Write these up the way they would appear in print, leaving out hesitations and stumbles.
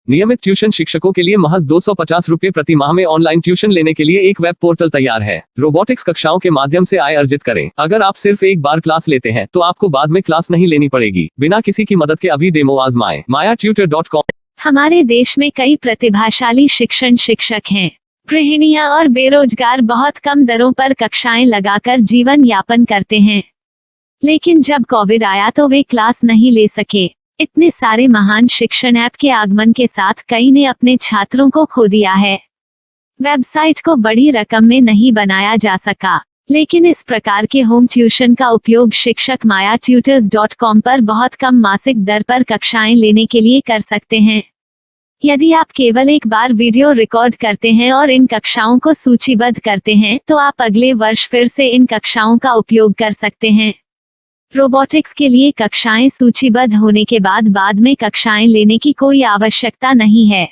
नियमित ट्यूशन शिक्षकों के लिए महज 250 रुपए प्रति माह में ऑनलाइन ट्यूशन लेने के लिए एक वेब पोर्टल तैयार है। रोबोटिक्स कक्षाओं के माध्यम से आय अर्जित करें। अगर आप सिर्फ एक बार क्लास लेते हैं तो आपको बाद में क्लास नहीं लेनी पड़ेगी। बिना किसी की मदद के अभी डेमो आजमाएं। mayatutor.com। हमारे देश में कई प्रतिभाशाली शिक्षक हैं। गृहिणियां और बेरोजगार बहुत कम दरों पर कक्षाएं लगाकर जीवन यापन करते हैं, लेकिन जब कोविड आया तो वे क्लास नहीं ले सके। इतने सारे महान शिक्षण ऐप के आगमन के साथ कई ने अपने छात्रों को खो दिया है। वेबसाइट को बड़ी रकम में नहीं बनाया जा सका, लेकिन इस प्रकार के होम ट्यूशन का उपयोग शिक्षक mayatutors.com पर बहुत कम मासिक दर पर कक्षाएं लेने के लिए कर सकते हैं। यदि आप केवल एक बार वीडियो रिकॉर्ड करते हैं और इन कक्षाओं को सूचीबद्ध करते हैं तो आप अगले वर्ष फिर से इन कक्षाओं का उपयोग कर सकते हैं। रोबोटिक्स के लिए कक्षाएं सूचीबद्ध होने के बाद में कक्षाएं लेने की कोई आवश्यकता नहीं है।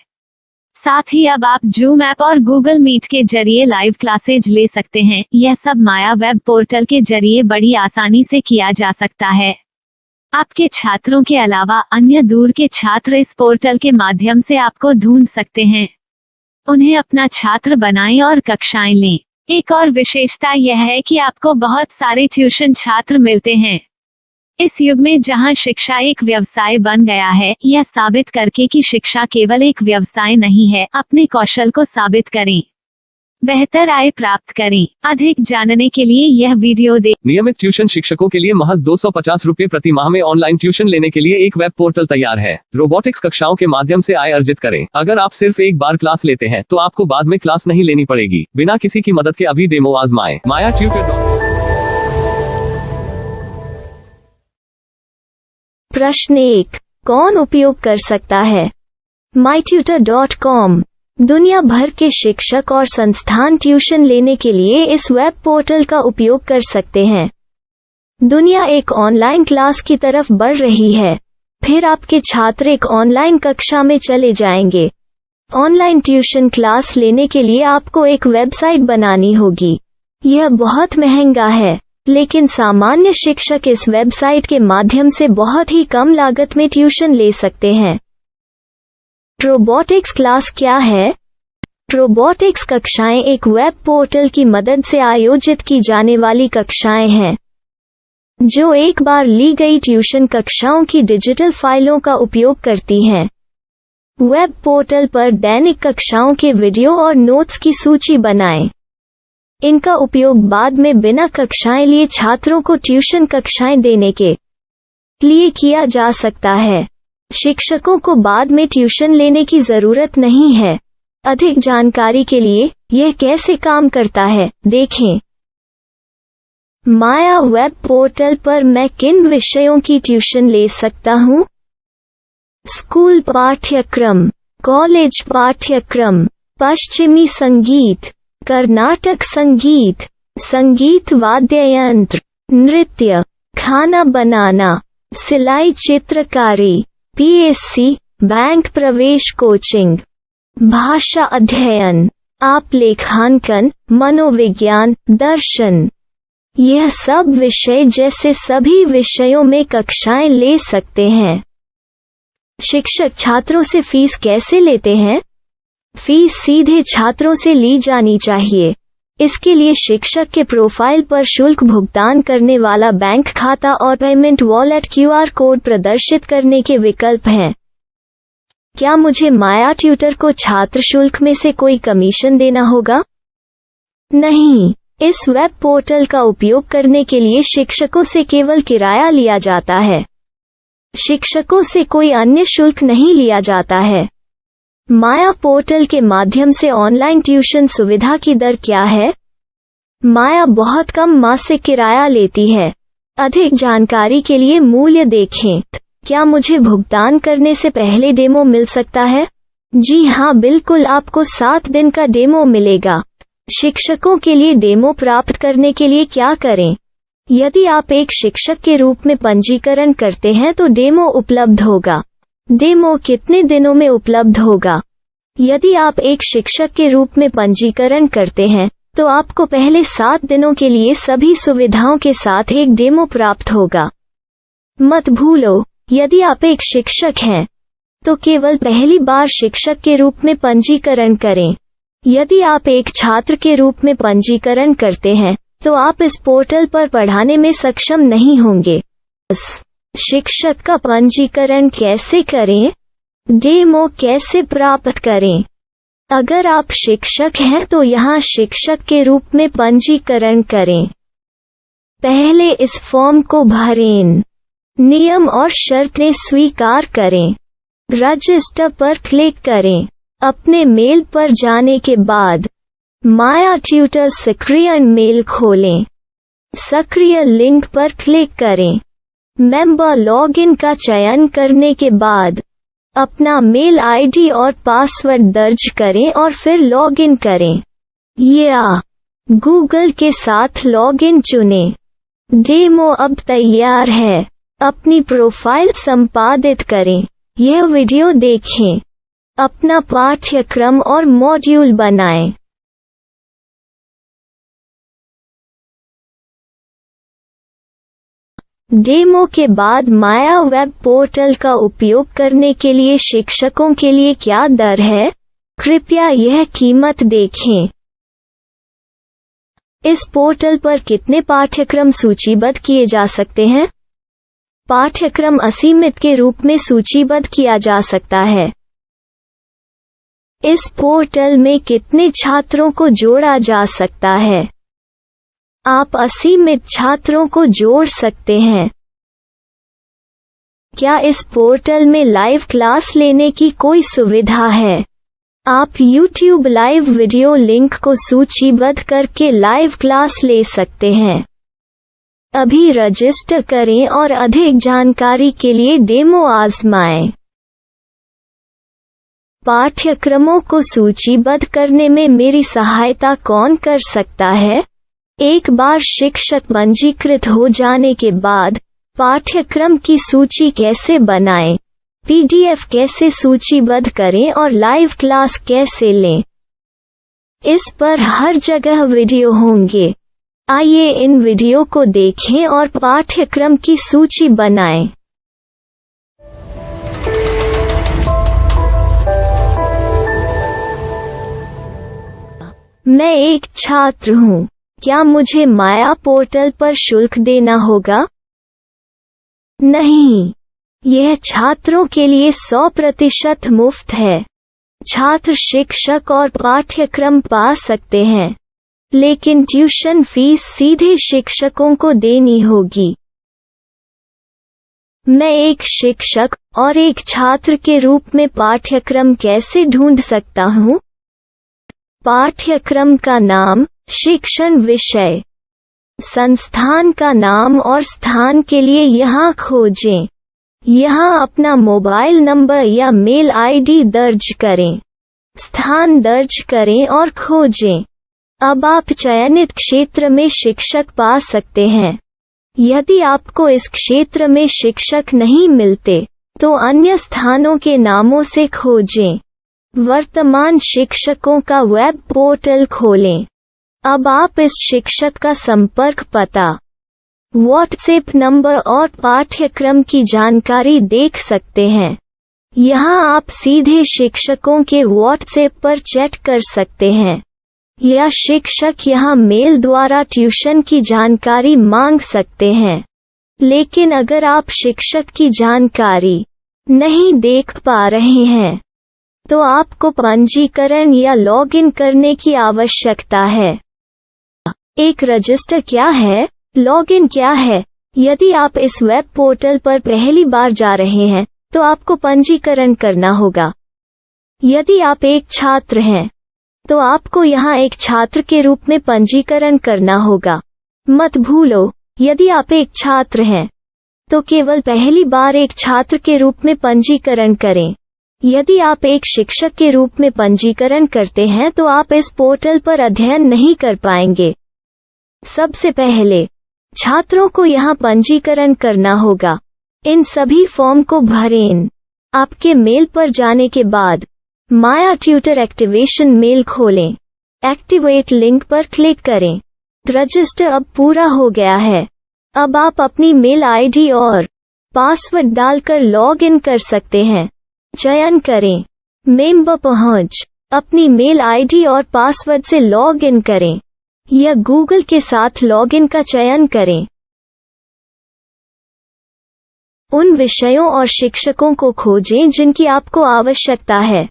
साथ ही अब आप जूम ऐप और गूगल मीट के जरिए लाइव क्लासेज ले सकते हैं। यह सब माया वेब पोर्टल के जरिए बड़ी आसानी से किया जा सकता है। आपके छात्रों के अलावा अन्य दूर के छात्र इस पोर्टल के माध्यम से आपको ढूंढ सकते हैं। उन्हें अपना छात्र बनाएं और कक्षाएं लें। एक और विशेषता यह है कि आपको बहुत सारे ट्यूशन छात्र मिलते हैं। इस युग में जहां शिक्षा एक व्यवसाय बन गया है, यह साबित करके कि शिक्षा केवल एक व्यवसाय नहीं है, अपने कौशल को साबित करें, बेहतर आय प्राप्त करें। अधिक जानने के लिए यह वीडियो देखें। नियमित ट्यूशन शिक्षकों के लिए महज 250 रुपए प्रति माह में ऑनलाइन ट्यूशन लेने के लिए एक वेब पोर्टल तैयार है। रोबोटिक्स कक्षाओं के माध्यम से आय अर्जित करें। अगर आप सिर्फ एक बार क्लास लेते हैं तो आपको बाद में क्लास नहीं लेनी पड़ेगी। बिना किसी की मदद के अभी डेमो आजमाएं। mayatutor.com। प्रश्न 1, कौन उपयोग कर सकता है? mytutor.com दुनिया भर के शिक्षक और संस्थान ट्यूशन लेने के लिए इस वेब पोर्टल का उपयोग कर सकते हैं। दुनिया एक ऑनलाइन क्लास की तरफ बढ़ रही है। फिर आपके छात्र एक ऑनलाइन कक्षा में चले जाएंगे। ऑनलाइन ट्यूशन क्लास लेने के लिए आपको एक वेबसाइट बनानी होगी। यह बहुत महंगा है, लेकिन सामान्य शिक्षक इस वेबसाइट के माध्यम से बहुत ही कम लागत में ट्यूशन ले सकते हैं। रोबोटिक्स क्लास क्या है? रोबोटिक्स कक्षाएं एक वेब पोर्टल की मदद से आयोजित की जाने वाली कक्षाएं हैं, जो एक बार ली गई ट्यूशन कक्षाओं की डिजिटल फाइलों का उपयोग करती हैं। वेब पोर्टल पर दैनिक कक्षाओं के वीडियो और नोट्स की सूची बनाएं। इनका उपयोग बाद में बिना कक्षाएं लिए छात्रों को ट्यूशन कक्षाएं देने के लिए किया जा सकता है। शिक्षकों को बाद में ट्यूशन लेने की जरूरत नहीं है। अधिक जानकारी के लिए यह कैसे काम करता है, देखें। माया वेब पोर्टल पर मैं किन विषयों की ट्यूशन ले सकता हूँ? स्कूल पाठ्यक्रम, कॉलेज पाठ्यक्रम, पश्चिमी संगीत, कर्नाटक संगीत, संगीत वाद्य यंत्र, नृत्य, खाना बनाना, सिलाई चित्रकारी, पीएससी, बैंक प्रवेश कोचिंग, भाषा अध्ययन, आप लेखांकन, मनोविज्ञान, दर्शन। यह सब विषय जैसे सभी विषयों में कक्षाएं ले सकते हैं। शिक्षक छात्रों से फीस कैसे लेते हैं? फीस सीधे छात्रों से ली जानी चाहिए। इसके लिए शिक्षक के प्रोफाइल पर शुल्क भुगतान करने वाला बैंक खाता और पेमेंट वॉलेट क्यूआर कोड प्रदर्शित करने के विकल्प हैं। क्या मुझे माया ट्यूटर को छात्र शुल्क में से कोई कमीशन देना होगा? नहीं, इस वेब पोर्टल का उपयोग करने के लिए शिक्षकों से केवल किराया लिया जाता है। शिक्षकों से कोई अन्य शुल्क नहीं लिया जाता है। माया पोर्टल के माध्यम से ऑनलाइन ट्यूशन सुविधा की दर क्या है? माया बहुत कम मासिक किराया लेती है। अधिक जानकारी के लिए मूल्य देखें। क्या मुझे भुगतान करने से पहले डेमो मिल सकता है? जी हाँ, बिल्कुल, आपको 7 दिन का डेमो मिलेगा। शिक्षकों के लिए डेमो प्राप्त करने के लिए क्या करें? यदि आप एक शिक्षक के रूप में पंजीकरण करते हैं तो डेमो उपलब्ध होगा। डेमो कितने दिनों में उपलब्ध होगा? यदि आप एक शिक्षक के रूप में पंजीकरण करते हैं तो आपको पहले 7 दिनों के लिए सभी सुविधाओं के साथ एक डेमो प्राप्त होगा। मत भूलो, यदि आप एक शिक्षक हैं तो केवल पहली बार शिक्षक के रूप में पंजीकरण करें। यदि आप एक छात्र के रूप में पंजीकरण करते हैं तो आप इस पोर्टल पर पढ़ाने में सक्षम नहीं होंगे। शिक्षक का पंजीकरण कैसे करें? डेमो कैसे प्राप्त करें? अगर आप शिक्षक हैं तो यहाँ शिक्षक के रूप में पंजीकरण करें। पहले इस फॉर्म को भरें। नियम और शर्तें स्वीकार करें। रजिस्टर पर क्लिक करें। अपने मेल पर जाने के बाद माया ट्यूटर सक्रिय मेल खोलें। सक्रिय लिंक पर क्लिक करें। मेंबर लॉगिन का चयन करने के बाद अपना मेल आईडी और पासवर्ड दर्ज करें और फिर लॉगिन करें या गूगल के साथ लॉगिन चुनें। डेमो अब तैयार है। अपनी प्रोफाइल संपादित करें। यह वीडियो देखें। अपना पाठ्यक्रम और मॉड्यूल बनाएं। डेमो के बाद माया वेब पोर्टल का उपयोग करने के लिए शिक्षकों के लिए क्या दर है? कृपया यह कीमत देखें। इस पोर्टल पर कितने पाठ्यक्रम सूचीबद्ध किए जा सकते हैं? पाठ्यक्रम असीमित के रूप में सूचीबद्ध किया जा सकता है। इस पोर्टल में कितने छात्रों को जोड़ा जा सकता है? आप असीमित छात्रों को जोड़ सकते हैं। क्या इस पोर्टल में लाइव क्लास लेने की कोई सुविधा है? आप YouTube लाइव वीडियो लिंक को सूचीबद्ध करके लाइव क्लास ले सकते हैं। अभी रजिस्टर करें और अधिक जानकारी के लिए डेमो आजमाएं। पाठ्यक्रमों को सूचीबद्ध करने में मेरी सहायता कौन कर सकता है? एक बार शिक्षक पंजीकृत हो जाने के बाद पाठ्यक्रम की सूची कैसे बनाएं, PDF कैसे सूचीबद्ध करें और लाइव क्लास कैसे लें, इस पर हर जगह वीडियो होंगे। आइए इन वीडियो को देखें और पाठ्यक्रम की सूची बनाएं। मैं एक छात्र हूँ। क्या मुझे माया पोर्टल पर शुल्क देना होगा? नहीं, यह छात्रों के लिए 100% मुफ्त है। छात्र शिक्षक और पाठ्यक्रम पा सकते हैं, लेकिन ट्यूशन फीस सीधे शिक्षकों को देनी होगी। मैं एक शिक्षक और एक छात्र के रूप में पाठ्यक्रम कैसे ढूंढ सकता हूँ? पाठ्यक्रम का नाम, शिक्षण विषय, संस्थान का नाम और स्थान के लिए यहाँ खोजें। यहाँ अपना मोबाइल नंबर या मेल आईडी दर्ज करें। स्थान दर्ज करें और खोजें। अब आप चयनित क्षेत्र में शिक्षक पा सकते हैं। यदि आपको इस क्षेत्र में शिक्षक नहीं मिलते, तो अन्य स्थानों के नामों से खोजें। वर्तमान शिक्षकों का वेब पोर्टल खोलें। अब आप इस शिक्षक का संपर्क पता, व्हाट्सएप नंबर और पाठ्यक्रम की जानकारी देख सकते हैं। यहाँ आप सीधे शिक्षकों के व्हाट्सएप पर चैट कर सकते हैं या शिक्षक यहाँ मेल द्वारा ट्यूशन की जानकारी मांग सकते हैं। लेकिन अगर आप शिक्षक की जानकारी नहीं देख पा रहे हैं, तो आपको पंजीकरण या लॉगिन करने की आवश्यकता है। एक रजिस्टर क्या है? लॉगिन क्या है? यदि आप इस वेब पोर्टल पर पहली बार जा रहे हैं, तो आपको पंजीकरण करना होगा। यदि आप एक छात्र हैं, तो आपको यहाँ एक छात्र के रूप में पंजीकरण करना होगा। मत भूलो, यदि आप एक छात्र हैं, तो केवल पहली बार एक छात्र के रूप में पंजीकरण करें। यदि आप एक शिक्षक के रूप में पंजीकरण करते हैं तो आप इस पोर्टल पर अध्ययन नहीं कर पाएंगे। सबसे पहले छात्रों को यहाँ पंजीकरण करना होगा। इन सभी फॉर्म को भरें। आपके मेल पर जाने के बाद माया ट्यूटर एक्टिवेशन मेल खोलें। एक्टिवेट लिंक पर क्लिक करें। रजिस्टर अब पूरा हो गया है। अब आप अपनी मेल आईडी और पासवर्ड डालकर लॉग इन कर सकते हैं। चयन करें। मेंबर पहुंच। अपनी मेल आईडी और पासवर्ड से लॉग इन करें या गूगल के साथ लॉगिन का चयन करें। उन विषयों और शिक्षकों को खोजें जिनकी आपको आवश्यकता है।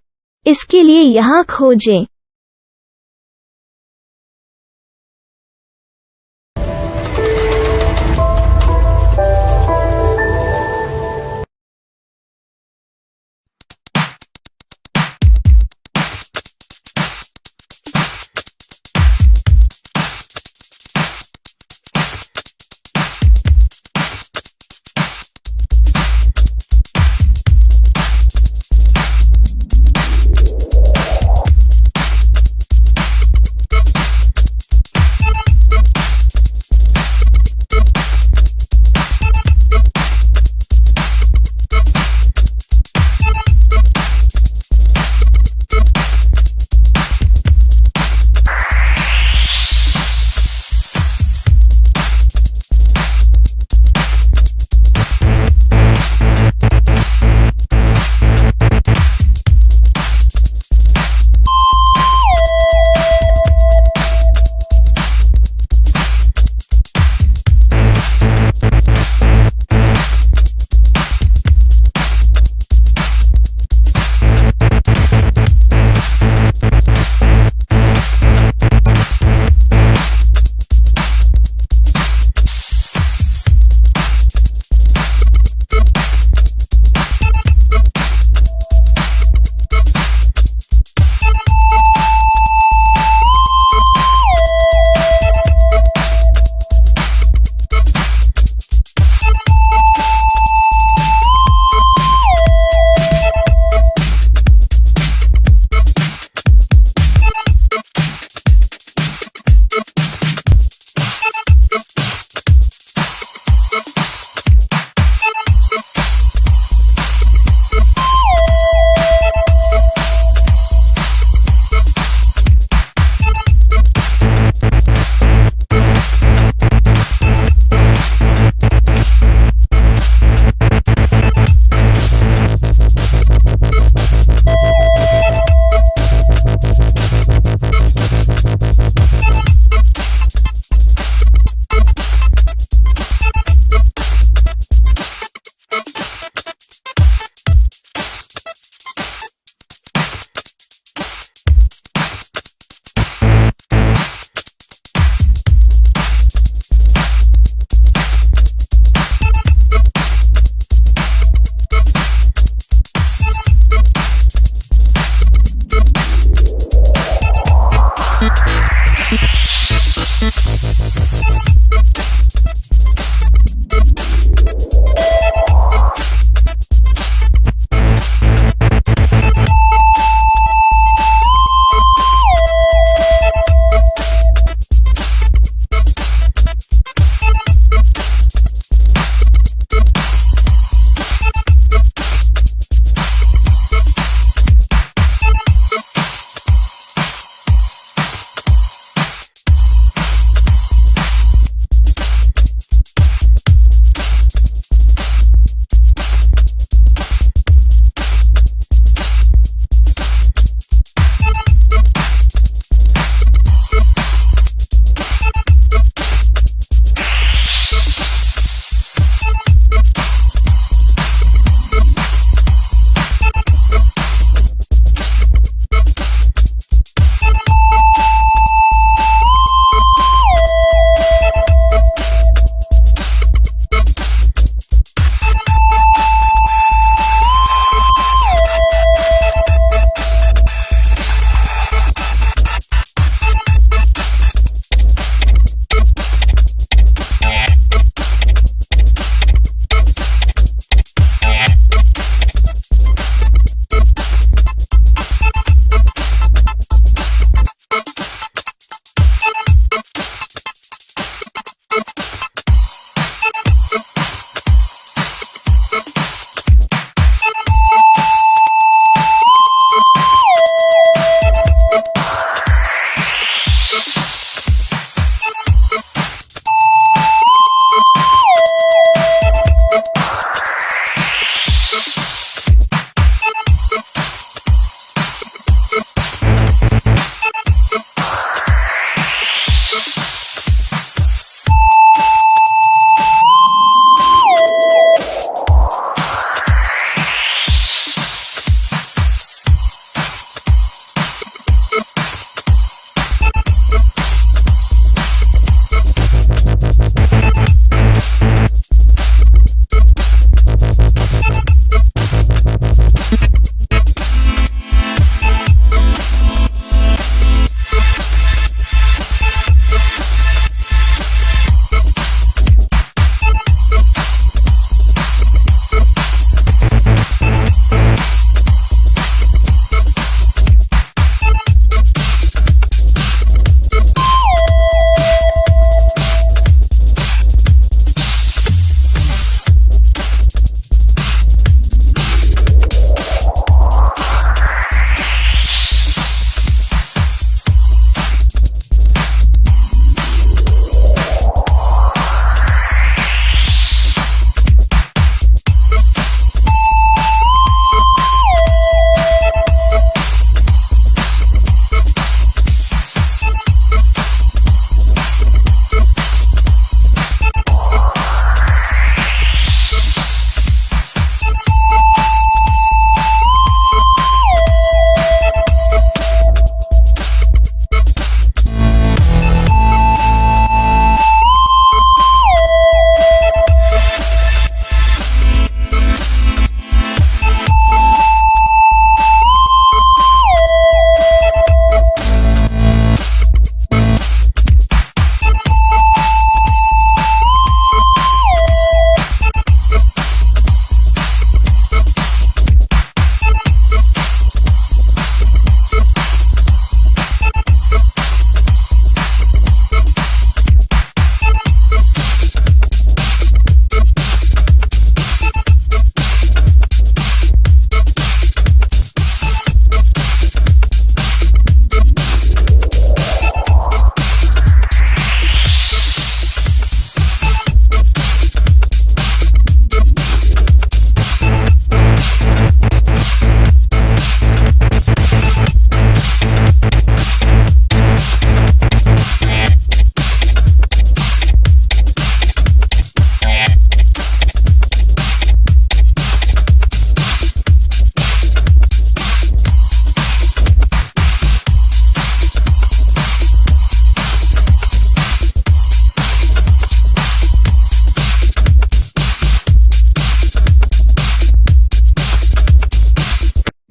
इसके लिए यहाँ खोजें।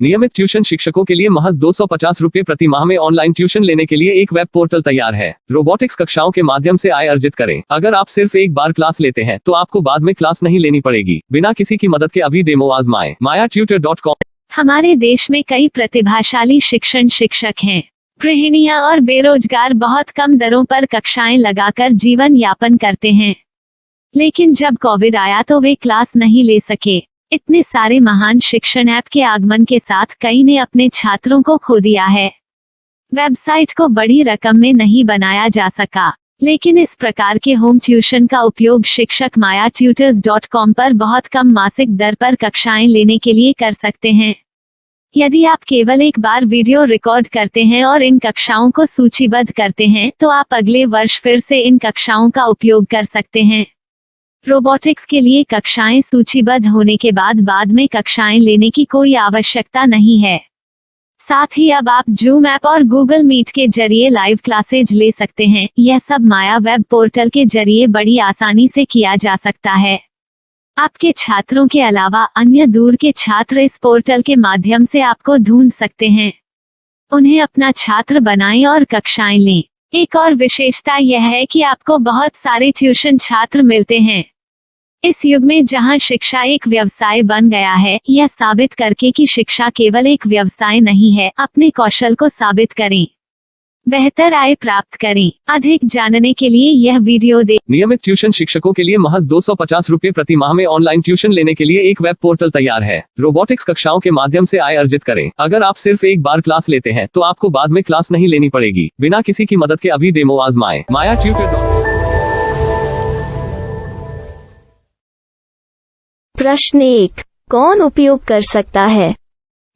नियमित ट्यूशन शिक्षकों के लिए महज 250 रुपए प्रति माह में ऑनलाइन ट्यूशन लेने के लिए एक वेब पोर्टल तैयार है। रोबोटिक्स कक्षाओं के माध्यम से आय अर्जित करें। अगर आप सिर्फ एक बार क्लास लेते हैं तो आपको बाद में क्लास नहीं लेनी पड़ेगी। बिना किसी की मदद के अभी डेमो आजमाएं। MayaTutor.com। हमारे देश में कई प्रतिभाशाली शिक्षण शिक्षक हैं। गृहिणियां और बेरोजगार बहुत कम दरों पर कक्षाएं लगाकर जीवन यापन करते हैं, लेकिन जब कोविड आया तो वे क्लास नहीं ले सके। इतने सारे महान शिक्षण ऐप के आगमन के साथ कई ने अपने छात्रों को खो दिया है। वेबसाइट को बड़ी रकम में नहीं बनाया जा सका, लेकिन इस प्रकार के होम ट्यूशन का उपयोग शिक्षक MayaTutors.com पर बहुत कम मासिक दर पर कक्षाएं लेने के लिए कर सकते हैं। यदि आप केवल एक बार वीडियो रिकॉर्ड करते हैं और इन कक्षाओं को सूचीबद्ध करते हैं तो आप अगले वर्ष फिर से इन कक्षाओं का उपयोग कर सकते हैं। रोबोटिक्स के लिए कक्षाएं सूचीबद्ध होने के बाद में कक्षाएं लेने की कोई आवश्यकता नहीं है। साथ ही अब आप जूम ऐप और गूगल मीट के जरिए लाइव क्लासेज ले सकते हैं। यह सब माया वेब पोर्टल के जरिए बड़ी आसानी से किया जा सकता है। आपके छात्रों के अलावा अन्य दूर के छात्र इस पोर्टल के माध्यम से आपको ढूंढ सकते हैं। उन्हें अपना छात्र बनाएं और कक्षाएं लें। एक और विशेषता यह है कि आपको बहुत सारे ट्यूशन छात्र मिलते हैं। इस युग में जहां शिक्षा एक व्यवसाय बन गया है, यह साबित करके कि शिक्षा केवल एक व्यवसाय नहीं है, अपने कौशल को साबित करें, बेहतर आय प्राप्त करें। अधिक जानने के लिए यह वीडियो देखें। नियमित ट्यूशन शिक्षकों के लिए महज 250 रुपए प्रति माह में ऑनलाइन ट्यूशन लेने के लिए एक वेब पोर्टल तैयार है। रोबोटिक्स कक्षाओं के माध्यम से आय अर्जित करें। अगर आप सिर्फ एक बार क्लास लेते हैं तो आपको बाद में क्लास नहीं लेनी पड़ेगी। बिना किसी की मदद के अभी डेमो आजमाएं। MayaTutor। प्रश्न 1, कौन उपयोग कर सकता है?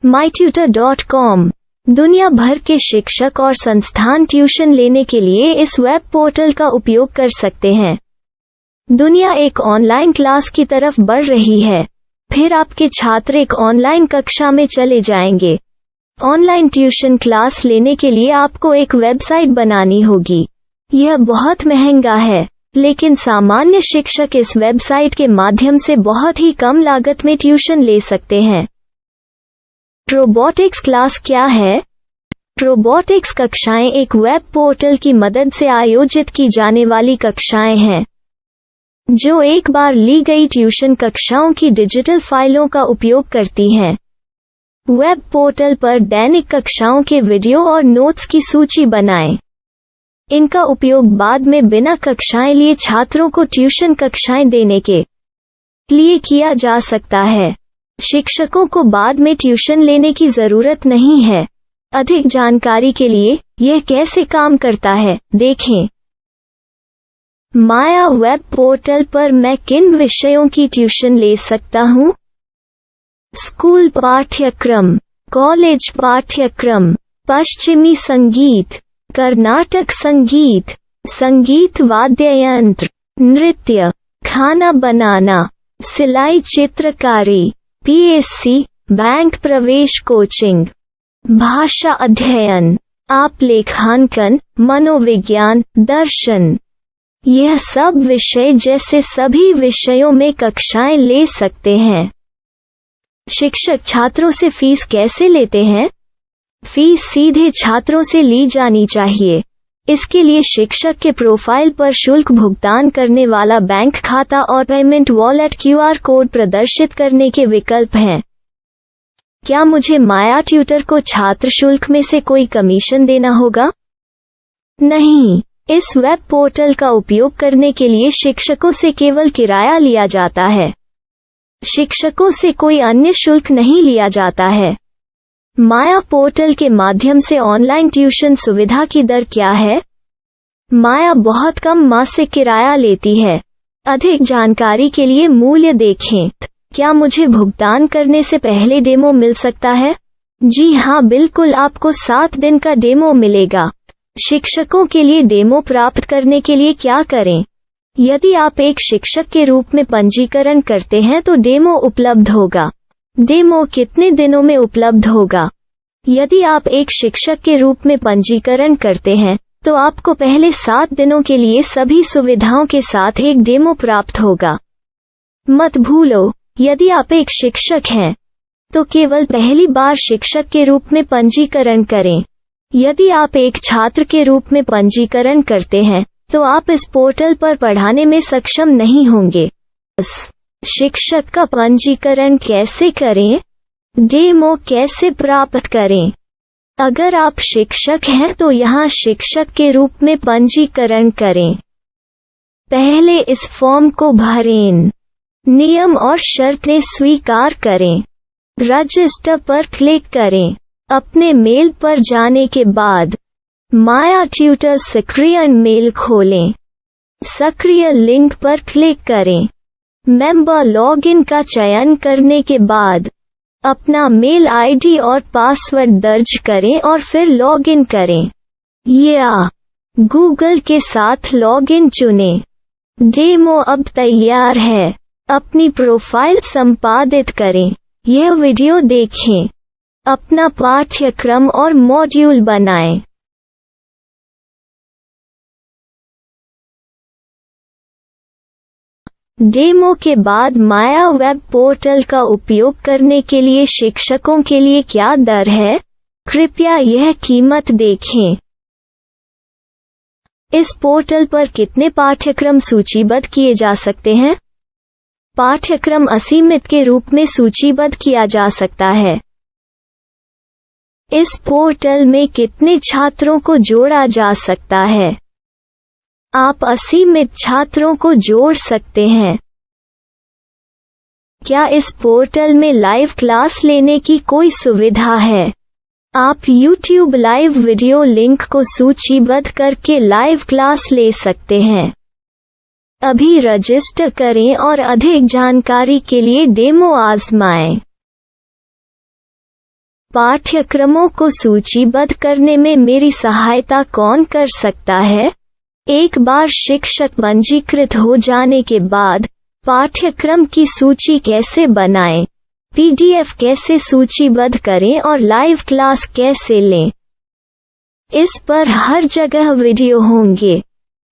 MyTutor.com। दुनिया भर के शिक्षक और संस्थान ट्यूशन लेने के लिए इस वेब पोर्टल का उपयोग कर सकते हैं। दुनिया एक ऑनलाइन क्लास की तरफ बढ़ रही है। फिर आपके छात्र एक ऑनलाइन कक्षा में चले जाएंगे। ऑनलाइन ट्यूशन क्लास लेने के लिए आपको एक वेबसाइट बनानी होगी। यह बहुत महंगा है, लेकिन सामान्य शिक्षक इस वेबसाइट के माध्यम से बहुत ही कम लागत में ट्यूशन ले सकते हैं। रोबोटिक्स क्लास क्या है? रोबोटिक्स कक्षाएं एक वेब पोर्टल की मदद से आयोजित की जाने वाली कक्षाएं हैं, जो एक बार ली गई ट्यूशन कक्षाओं की डिजिटल फाइलों का उपयोग करती हैं। वेब पोर्टल पर दैनिक कक्षाओं के वीडियो और नोट्स की सूची बनाएं। इनका उपयोग बाद में बिना कक्षाएं लिए छात्रों को ट्यूशन कक्षाएं देने के लिए किया जा सकता है। शिक्षकों को बाद में ट्यूशन लेने की जरूरत नहीं है। अधिक जानकारी के लिए यह कैसे काम करता है, देखें। माया वेब पोर्टल पर मैं किन विषयों की ट्यूशन ले सकता हूँ? स्कूल पाठ्यक्रम, कॉलेज पाठ्यक्रम, पश्चिमी संगीत, कर्नाटक संगीत, संगीत वाद्य यंत्र, नृत्य, खाना बनाना, सिलाई चित्रकारी, PSC, बैंक प्रवेश कोचिंग, भाषा अध्ययन, आप लेखांकन, मनोविज्ञान, दर्शन। यह सब विषय जैसे सभी विषयों में कक्षाएं ले सकते हैं। शिक्षक छात्रों से फीस कैसे लेते हैं? फीस सीधे छात्रों से ली जानी चाहिए। इसके लिए शिक्षक के प्रोफाइल पर शुल्क भुगतान करने वाला बैंक खाता और पेमेंट वॉलेट QR कोड प्रदर्शित करने के विकल्प हैं। क्या मुझे माया ट्यूटर को छात्र शुल्क में से कोई कमीशन देना होगा? नहीं, इस वेब पोर्टल का उपयोग करने के लिए शिक्षकों से केवल किराया लिया जाता है। शिक्षकों से कोई अन्य शुल्क नहीं लिया जाता है। माया पोर्टल के माध्यम से ऑनलाइन ट्यूशन सुविधा की दर क्या है? माया बहुत कम मासिक किराया लेती है। अधिक जानकारी के लिए मूल्य देखें। क्या मुझे भुगतान करने से पहले डेमो मिल सकता है? जी हाँ, बिल्कुल, आपको 7 दिन का डेमो मिलेगा। शिक्षकों के लिए डेमो प्राप्त करने के लिए क्या करें? यदि आप एक शिक्षक के रूप में पंजीकरण करते हैं तो डेमो उपलब्ध होगा। डेमो कितने दिनों में उपलब्ध होगा? यदि आप एक शिक्षक के रूप में पंजीकरण करते हैं तो आपको पहले 7 दिनों के लिए सभी सुविधाओं के साथ एक डेमो प्राप्त होगा। मत भूलो, यदि आप एक शिक्षक हैं तो केवल पहली बार शिक्षक के रूप में पंजीकरण करें। यदि आप एक छात्र के रूप में पंजीकरण करते हैं तो आप इस पोर्टल पर पढ़ाने में सक्षम नहीं होंगे। शिक्षक का पंजीकरण कैसे करें? डेमो कैसे प्राप्त करें? अगर आप शिक्षक हैं तो यहाँ शिक्षक के रूप में पंजीकरण करें। पहले इस फॉर्म को भरें। नियम और शर्तें स्वीकार करें। रजिस्टर पर क्लिक करें। अपने मेल पर जाने के बाद माया ट्यूटर सक्रिय मेल खोलें। सक्रिय लिंक पर क्लिक करें। मेंबर लॉगिन का चयन करने के बाद अपना मेल आईडी और पासवर्ड दर्ज करें और फिर लॉगिन करें या गूगल के साथ लॉगिन चुनें। डेमो अब तैयार है। अपनी प्रोफाइल संपादित करें। यह वीडियो देखें। अपना पाठ्यक्रम और मॉड्यूल बनाएं। डेमो के बाद माया वेब पोर्टल का उपयोग करने के लिए शिक्षकों के लिए क्या दर है? कृपया यह कीमत देखें। इस पोर्टल पर कितने पाठ्यक्रम सूचीबद्ध किए जा सकते हैं? पाठ्यक्रम असीमित के रूप में सूचीबद्ध किया जा सकता है। इस पोर्टल में कितने छात्रों को जोड़ा जा सकता है? आप असीमित छात्रों को जोड़ सकते हैं। क्या इस पोर्टल में लाइव क्लास लेने की कोई सुविधा है? आप YouTube लाइव वीडियो लिंक को सूचीबद्ध करके लाइव क्लास ले सकते हैं। अभी रजिस्टर करें और अधिक जानकारी के लिए डेमो आजमाएं। पाठ्यक्रमों को सूचीबद्ध करने में मेरी सहायता कौन कर सकता है? एक बार शिक्षक पंजीकृत हो जाने के बाद पाठ्यक्रम की सूची कैसे बनाएं, PDF कैसे सूचीबद्ध करें और लाइव क्लास कैसे लें, इस पर हर जगह वीडियो होंगे।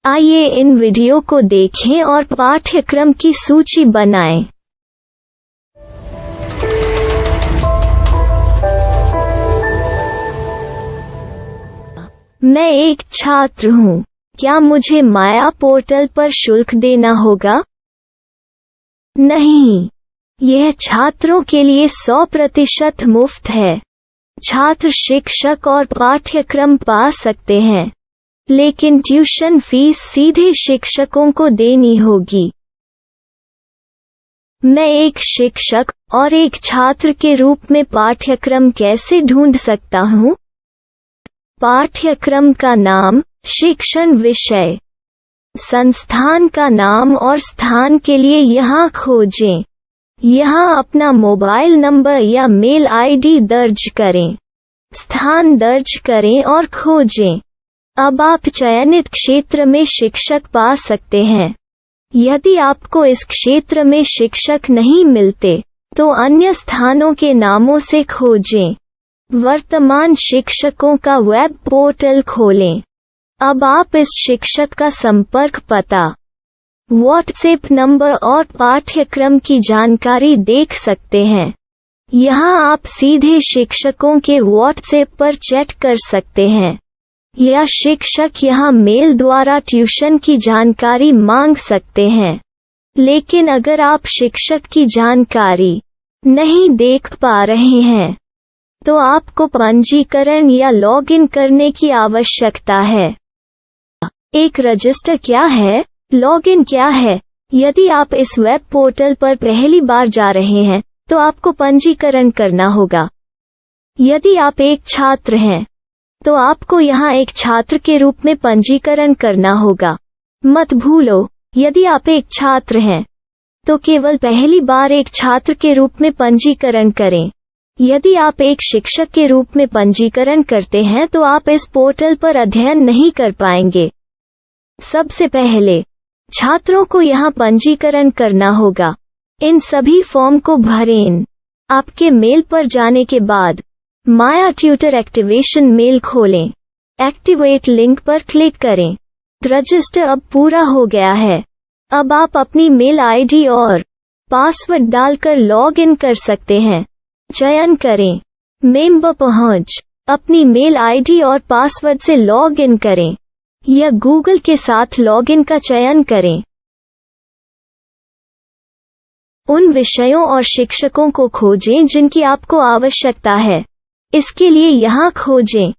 आइए इन वीडियो को देखें और पाठ्यक्रम की सूची बनाएं। मैं एक छात्र हूँ। क्या मुझे माया पोर्टल पर शुल्क देना होगा? नहीं, यह छात्रों के लिए 100% मुफ्त है। छात्र शिक्षक और पाठ्यक्रम पा सकते हैं, लेकिन ट्यूशन फीस सीधे शिक्षकों को देनी होगी। मैं एक शिक्षक और एक छात्र के रूप में पाठ्यक्रम कैसे ढूंढ सकता हूँ? पाठ्यक्रम का नाम, शिक्षण विषय, संस्थान का नाम और स्थान के लिए यहाँ खोजें। यहाँ अपना मोबाइल नंबर या मेल आईडी दर्ज करें। स्थान दर्ज करें और खोजें। अब आप चयनित क्षेत्र में शिक्षक पा सकते हैं। यदि आपको इस क्षेत्र में शिक्षक नहीं मिलते, तो अन्य स्थानों के नामों से खोजें। वर्तमान शिक्षकों का वेब पोर्टल खोलें। अब आप इस शिक्षक का संपर्क पता, व्हाट्सएप नंबर और पाठ्यक्रम की जानकारी देख सकते हैं। यहाँ आप सीधे शिक्षकों के व्हाट्सएप पर चैट कर सकते हैं या शिक्षक यहाँ मेल द्वारा ट्यूशन की जानकारी मांग सकते हैं। लेकिन अगर आप शिक्षक की जानकारी नहीं देख पा रहे हैं, तो आपको पंजीकरण या लॉगिन करने की आवश्यकता है। एक रजिस्टर क्या है? लॉगिन क्या है? यदि आप इस वेब पोर्टल पर पहली बार जा रहे हैं, तो आपको पंजीकरण करना होगा। यदि आप एक छात्र हैं, तो आपको यहाँ एक छात्र के रूप में पंजीकरण करना होगा। मत भूलो, यदि आप एक छात्र हैं, तो केवल पहली बार एक छात्र के रूप में पंजीकरण करें। यदि आप एक शिक्षक के रूप में पंजीकरण करते हैं तो आप इस पोर्टल पर अध्ययन नहीं कर पाएंगे। सबसे पहले छात्रों को यहाँ पंजीकरण करना होगा। इन सभी फॉर्म को भरें। आपके मेल पर जाने के बाद माया ट्यूटर एक्टिवेशन मेल खोलें। एक्टिवेट लिंक पर क्लिक करें। रजिस्टर अब पूरा हो गया है। अब आप अपनी मेल आईडी और पासवर्ड डालकर लॉग इन कर सकते हैं। चयन करें। मेंबर पहुंच। अपनी मेल आईडी और पासवर्ड से लॉग इन करें या गूगल के साथ लॉगिन का चयन करें। उन विषयों और शिक्षकों को खोजें जिनकी आपको आवश्यकता है। इसके लिए यहाँ खोजें।